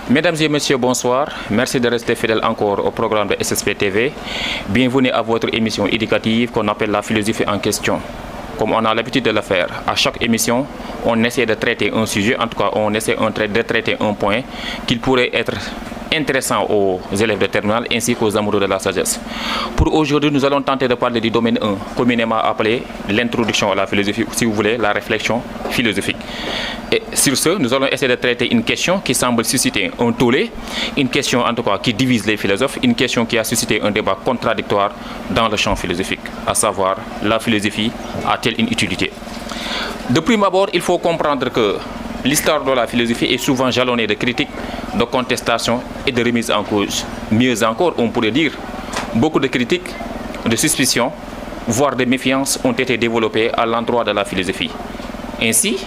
Mesdames et messieurs, bonsoir. Merci de rester fidèles encore au programme de SSP TV. Bienvenue à votre émission éducative qu'on appelle la philosophie en question. Comme on a l'habitude de le faire, à chaque émission, on essaie de traiter un sujet, en tout cas on essaie de traiter un point qui pourrait être intéressant aux élèves de terminale ainsi qu'aux amoureux de la sagesse. Pour aujourd'hui, nous allons tenter de parler du domaine 1, communément appelé l'introduction à la philosophie, ou si vous voulez, la réflexion philosophique. Et sur ce, nous allons essayer de traiter une question qui semble susciter un tollé, une question en tout cas qui divise les philosophes, une question qui a suscité un débat contradictoire dans le champ philosophique, à savoir la philosophie a-t-elle une utilité? De prime abord, il faut comprendre que l'histoire de la philosophie est souvent jalonnée de critiques, de contestations et de remises en cause. Mieux encore, on pourrait dire, beaucoup de critiques, de suspicions, voire de méfiances ont été développées à l'endroit de la philosophie. Ainsi,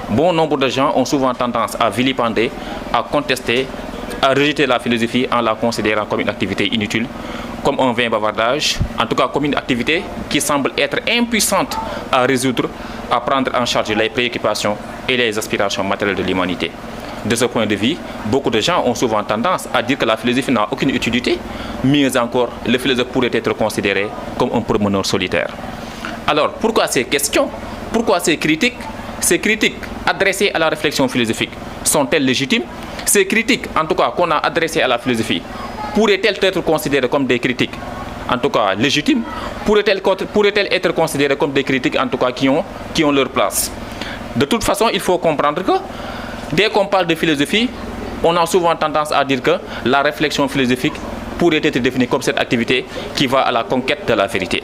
bon nombre de gens ont souvent tendance à vilipender, à contester, à rejeter la philosophie en la considérant comme une activité inutile, comme un vain bavardage, en tout cas comme une activité qui semble être impuissante à résoudre, à prendre en charge les préoccupations et les aspirations matérielles de l'humanité. De ce point de vue, beaucoup de gens ont souvent tendance à dire que la philosophie n'a aucune utilité. Mieux encore, le philosophe pourrait être considéré comme un promeneur solitaire. Alors, pourquoi ces questions? Pourquoi ces critiques? Ces critiques adressées à la réflexion philosophique sont-elles légitimes? Ces critiques, en tout cas, qu'on a adressées à la philosophie, pourraient-elles être considérées comme des critiques, en tout cas légitimes? Pourraient-elles être considérées comme des critiques, en tout cas, qui ont leur place? De toute façon, il faut comprendre que dès qu'on parle de philosophie, on a souvent tendance à dire que la réflexion philosophique pourrait être définie comme cette activité qui va à la conquête de la vérité.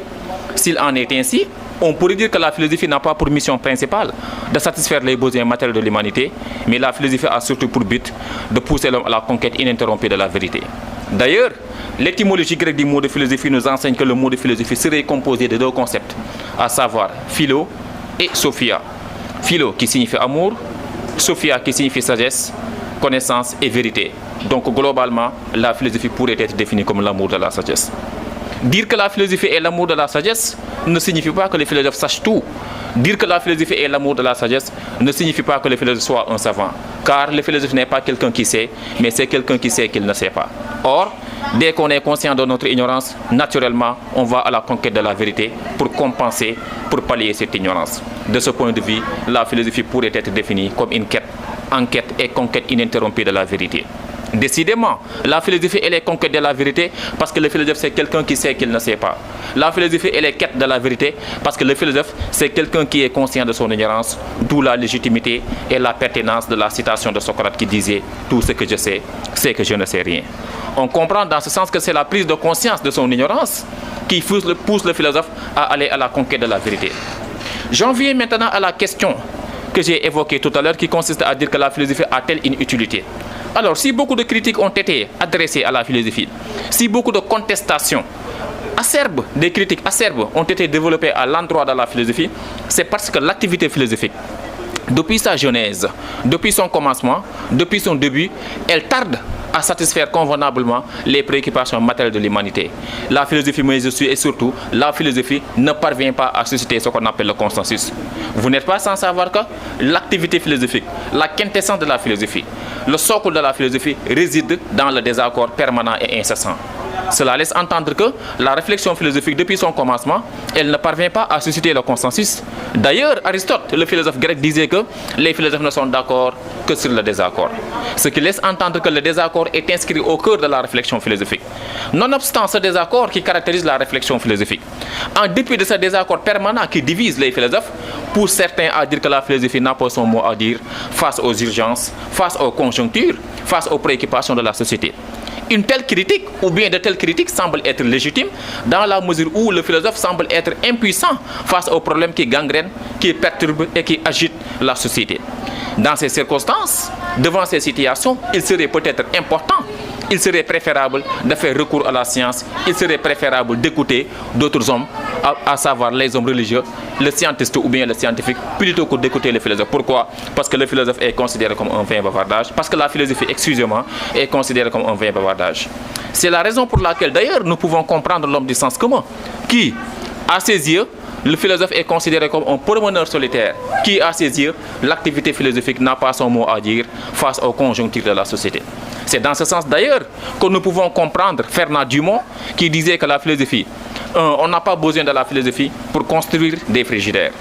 S'il en est ainsi, on pourrait dire que la philosophie n'a pas pour mission principale de satisfaire les besoins matériels de l'humanité, mais la philosophie a surtout pour but de pousser l'homme à la conquête ininterrompue de la vérité. D'ailleurs, l'étymologie grecque du mot de philosophie nous enseigne que le mot de philosophie serait composé de deux concepts, à savoir philo et sophia. Philo qui signifie amour, sophia qui signifie sagesse, connaissance et vérité. Donc globalement, la philosophie pourrait être définie comme l'amour de la sagesse. Dire que la philosophie est l'amour de la sagesse ne signifie pas que les philosophes sachent tout. Dire que la philosophie est l'amour de la sagesse ne signifie pas que le philosophe soit un savant. Car le philosophe n'est pas quelqu'un qui sait, mais c'est quelqu'un qui sait qu'il ne sait pas. Or, dès qu'on est conscient de notre ignorance, naturellement, on va à la conquête de la vérité pour compenser, pour pallier cette ignorance. De ce point de vue, la philosophie pourrait être définie comme une quête, enquête et conquête ininterrompue de la vérité. Décidément, la philosophie elle est conquête de la vérité parce que le philosophe c'est quelqu'un qui sait qu'il ne sait pas. La philosophie elle est quête de la vérité parce que le philosophe c'est quelqu'un qui est conscient de son ignorance, d'où la légitimité et la pertinence de la citation de Socrate qui disait « Tout ce que je sais, c'est que je ne sais rien ». On comprend dans ce sens que c'est la prise de conscience de son ignorance qui pousse le philosophe à aller à la conquête de la vérité. J'en viens maintenant à la question que j'ai évoquée tout à l'heure qui consiste à dire que la philosophie a-t-elle une utilité? Alors, si beaucoup de critiques ont été adressées à la philosophie, si beaucoup de contestations acerbes, des critiques acerbes ont été développées à l'endroit de la philosophie, c'est parce que l'activité philosophique, depuis sa genèse, depuis son commencement, depuis son début, elle tarde à satisfaire convenablement les préoccupations matérielles de l'humanité. La philosophie, mais et surtout, la philosophie ne parvient pas à susciter ce qu'on appelle le consensus. Vous n'êtes pas sans savoir que l'activité philosophique, la quintessence de la philosophie, le socle de la philosophie réside dans le désaccord permanent et incessant. Cela laisse entendre que la réflexion philosophique, depuis son commencement, elle ne parvient pas à susciter le consensus. D'ailleurs, Aristote, le philosophe grec, disait que les philosophes ne sont d'accord que sur le désaccord. Ce qui laisse entendre que le désaccord est inscrit au cœur de la réflexion philosophique. Nonobstant ce désaccord qui caractérise la réflexion philosophique, en dépit de ce désaccord permanent qui divise les philosophes, pousse certains à dire que la philosophie n'a pas son mot à dire face aux urgences, face aux conjonctures, face aux préoccupations de la société. Une telle critique ou bien de telles critiques semblent être légitimes dans la mesure où le philosophe semble être impuissant face aux problèmes qui gangrènent, qui perturbent et qui agitent la société. Dans ces circonstances, devant ces situations, il serait peut-être important, il serait préférable de faire recours à la science, il serait préférable d'écouter d'autres hommes, à savoir les hommes religieux, le scientiste ou bien le scientifique, plutôt que d'écouter le philosophe. Pourquoi? Parce que le philosophe est considéré comme un vain bavardage, parce que la philosophie, excusez-moi, est considérée comme un vain bavardage. C'est la raison pour laquelle, d'ailleurs, nous pouvons comprendre l'homme du sens commun, qui, à ses yeux, le philosophe est considéré comme un promeneur solitaire, qui, à ses yeux, l'activité philosophique n'a pas son mot à dire face aux conjonctures de la société. C'est dans ce sens d'ailleurs que nous pouvons comprendre Fernand Dumont qui disait que la philosophie, on n'a pas besoin de la philosophie pour construire des frigidaires.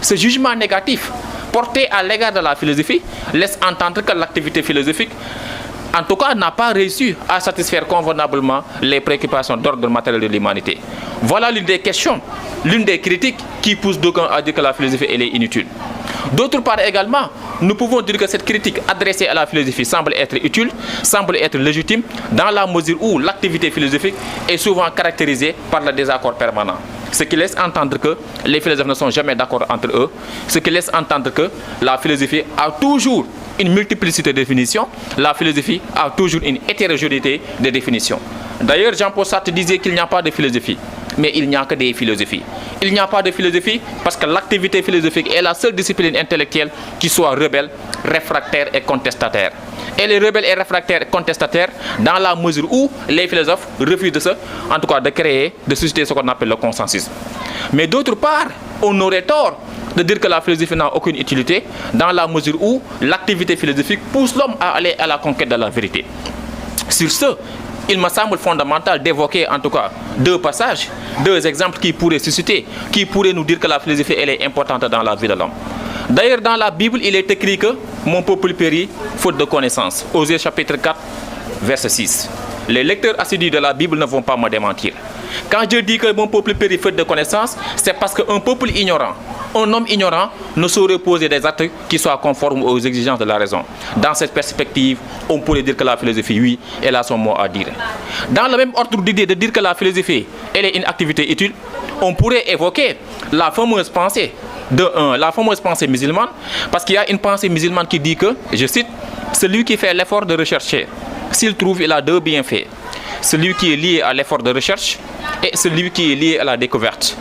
Ce jugement négatif porté à l'égard de la philosophie laisse entendre que l'activité philosophique, en tout cas, n'a pas réussi à satisfaire convenablement les préoccupations d'ordre matériel de l'humanité. Voilà l'une des questions, l'une des critiques qui pousse d'aucuns à dire que la philosophie elle est inutile. D'autre part également, nous pouvons dire que cette critique adressée à la philosophie semble être utile, semble être légitime, dans la mesure où l'activité philosophique est souvent caractérisée par le désaccord permanent. Ce qui laisse entendre que les philosophes ne sont jamais d'accord entre eux, ce qui laisse entendre que la philosophie a toujours une multiplicité de définitions, la philosophie a toujours une hétérogénéité de définitions. D'ailleurs, Jean-Paul Sartre disait qu'il n'y a pas de philosophie, mais il n'y a que des philosophies. Il n'y a pas de philosophie parce que l'activité philosophique est la seule discipline intellectuelle qui soit rebelle, réfractaire et contestataire. Elle est rebelle et réfractaire et contestataire dans la mesure où les philosophes refusent de créer, de susciter ce qu'on appelle le consensus. Mais d'autre part, on aurait tort de dire que la philosophie n'a aucune utilité dans la mesure où l'activité philosophique pousse l'homme à aller à la conquête de la vérité. Sur ce, il me semble fondamental d'évoquer en tout cas deux passages, deux exemples qui pourraient susciter, qui pourraient nous dire que la philosophie elle est importante dans la vie de l'homme. D'ailleurs, dans la Bible, il est écrit que mon peuple périt faute de connaissance. Osée chapitre 4, verset 6. Les lecteurs assidus de la Bible ne vont pas me démentir. Quand je dis que mon peuple périt faute de connaissance, c'est parce qu'un peuple ignorant, un homme ignorant ne saurait poser des actes qui soient conformes aux exigences de la raison. Dans cette perspective, on pourrait dire que la philosophie, oui, elle a son mot à dire. Dans le même ordre d'idée de dire que la philosophie, elle est une activité utile, on pourrait évoquer la fameuse pensée musulmane, parce qu'il y a une pensée musulmane qui dit que, je cite, celui qui fait l'effort de rechercher, s'il trouve, il a deux bienfaits. Celui qui est lié à l'effort de recherche et celui qui est lié à la découverte.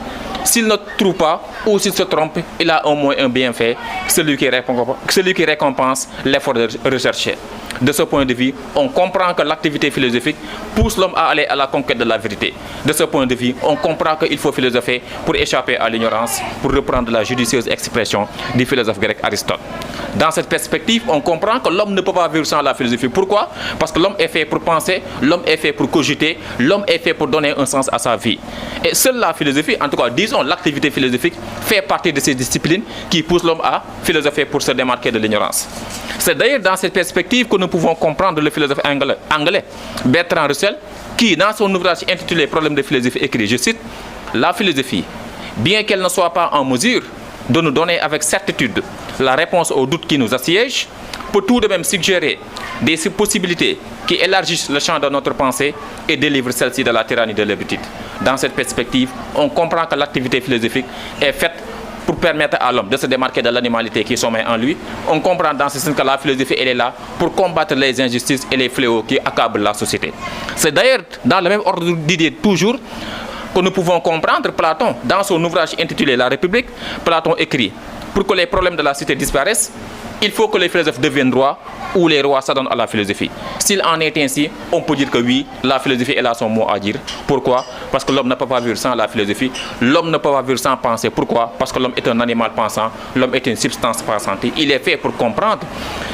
S'il ne trouve pas ou s'il se trompe, il a au moins un bienfait, celui qui récompense l'effort de rechercher. De ce point de vue, on comprend que l'activité philosophique pousse l'homme à aller à la conquête de la vérité. De ce point de vue, on comprend qu'il faut philosopher pour échapper à l'ignorance, pour reprendre la judicieuse expression du philosophe grec Aristote. Dans cette perspective, on comprend que l'homme ne peut pas vivre sans la philosophie. Pourquoi? Parce que l'homme est fait pour penser, l'homme est fait pour cogiter, l'homme est fait pour donner un sens à sa vie. Et seule la philosophie, en tout cas, disons l'activité philosophique, fait partie de ces disciplines qui poussent l'homme à philosopher pour se démarquer de l'ignorance. C'est d'ailleurs dans cette perspective que nous pouvons comprendre le philosophe anglais Bertrand Russell, qui, dans son ouvrage intitulé Problèmes de philosophie, écrit, je cite, la philosophie, bien qu'elle ne soit pas en mesure de nous donner avec certitude la réponse aux doutes qui nous assiègent, peut tout de même suggérer des possibilités qui élargissent le champ de notre pensée et délivrent celle-ci de la tyrannie de l'habitude. Dans cette perspective, on comprend que l'activité philosophique est faite pour permettre à l'homme de se démarquer de l'animalité qui sommeille en lui. On comprend dans ce sens que la philosophie elle est là pour combattre les injustices et les fléaux qui accablent la société. C'est d'ailleurs dans le même ordre d'idée toujours que nous pouvons comprendre Platon dans son ouvrage intitulé La République. Platon écrit: pour que les problèmes de la cité disparaissent, il faut que les philosophes deviennent rois ou les rois s'adonnent à la philosophie. S'il en est ainsi, on peut dire que oui, la philosophie elle a son mot à dire. Pourquoi? Parce que l'homme ne peut pas vivre sans la philosophie. L'homme ne peut pas vivre sans penser. Pourquoi? Parce que l'homme est un animal pensant. L'homme est une substance pensante. Il est fait pour comprendre.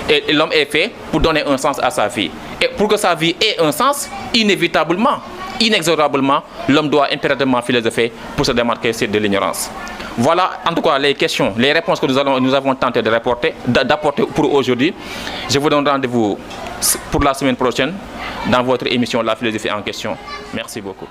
Et l'homme est fait pour donner un sens à sa vie. Et pour que sa vie ait un sens, inévitablement, inexorablement, l'homme doit impérativement philosopher pour se démarquer de l'ignorance. Voilà en tout cas les questions, les réponses que nous avons tenté d'apporter pour aujourd'hui. Je vous donne rendez-vous pour la semaine prochaine dans votre émission La philosophie en question. Merci beaucoup.